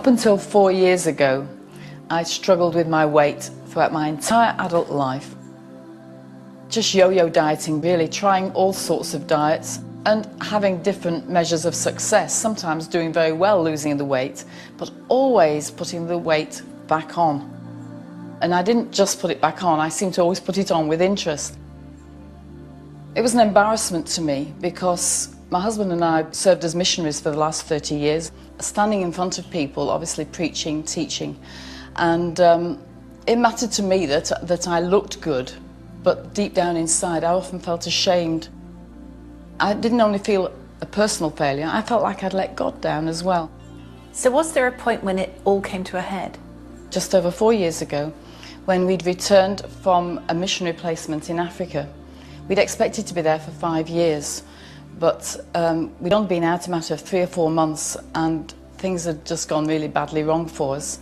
Up until 4 years ago, I struggled with my weight throughout my entire adult life. Just yo-yo dieting, really, trying all sorts of diets and having different measures of success, sometimes doing very well losing the weight, but always putting the weight back on. And I didn't just put it back on, I seemed to always put it on with interest. It was an embarrassment to me because my husband and I served as missionaries for the last 30 years, standing in front of people, obviously preaching, teaching, and it mattered to me that I looked good, but deep down inside I often felt ashamed. I didn't only feel a personal failure, I felt like I'd let God down as well. So was there a point when it all came to a head? Just over 4 years ago, when we'd returned from a missionary placement in Africa. We'd expected to be there for 5 years, but we'd only been out a matter of 3 or 4 months and things had just gone really badly wrong for us.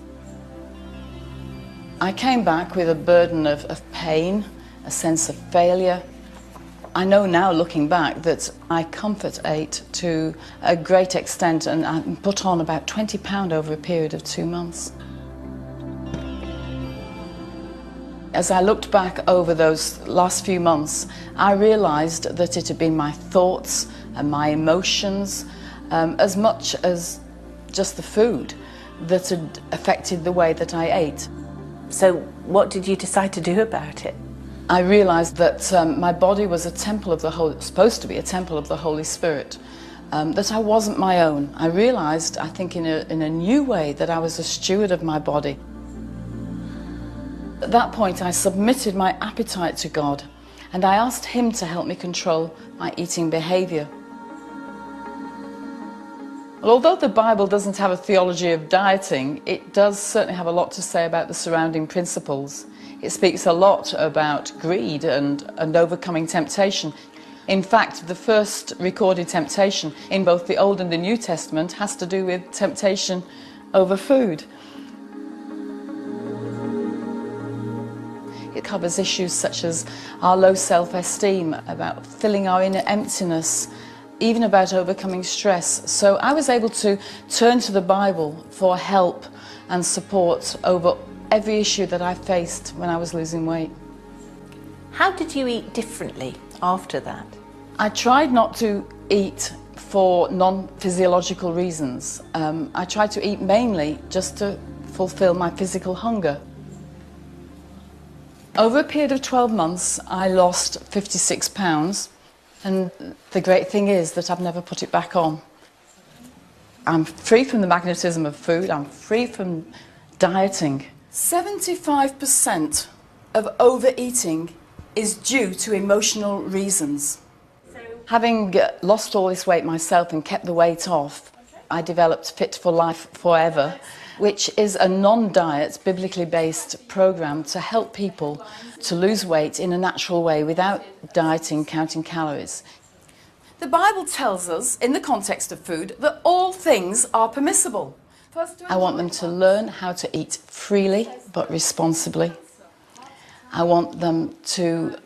I came back with a burden of pain, a sense of failure. I know now, looking back, that I comfort ate to a great extent and I put on about 20 pounds over a period of 2 months. As I looked back over those last few months, I realised that it had been my thoughts and my emotions, as much as just the food, that had affected the way that I ate. So what did you decide to do about it? I realised that my body was a temple of the Holy, supposed to be a temple of the Holy Spirit, that I wasn't my own. I realised, I think in a new way, that I was a steward of my body. At that point, I submitted my appetite to God and I asked Him to help me control my eating behaviour. Well, although the Bible doesn't have a theology of dieting, it does certainly have a lot to say about the surrounding principles. It speaks a lot about greed and overcoming temptation. In fact, the first recorded temptation in both the Old and the New Testament has to do with temptation over food. It covers issues such as our low self-esteem, about filling our inner emptiness, even about overcoming stress. So I was able to turn to the Bible for help and support over every issue that I faced when I was losing weight. How did you eat differently after that? I tried not to eat for non-physiological reasons. I tried to eat mainly just to fulfill my physical hunger. Over a period of 12 months, I lost 56 pounds, and the great thing is that I've never put it back on. I'm free from the magnetism of food, I'm free from dieting. 75% of overeating is due to emotional reasons. Having lost all this weight myself and kept the weight off, I developed Fit for Life Forever, which is a non-diet, biblically based program to help people to lose weight in a natural way without dieting, counting calories. The Bible tells us, in the context of food, that all things are permissible. I want them to learn how to eat freely but responsibly. I want them to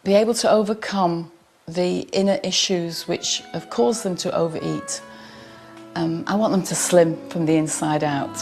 be able to overcome the inner issues which have caused them to overeat. I want them to slim from the inside out.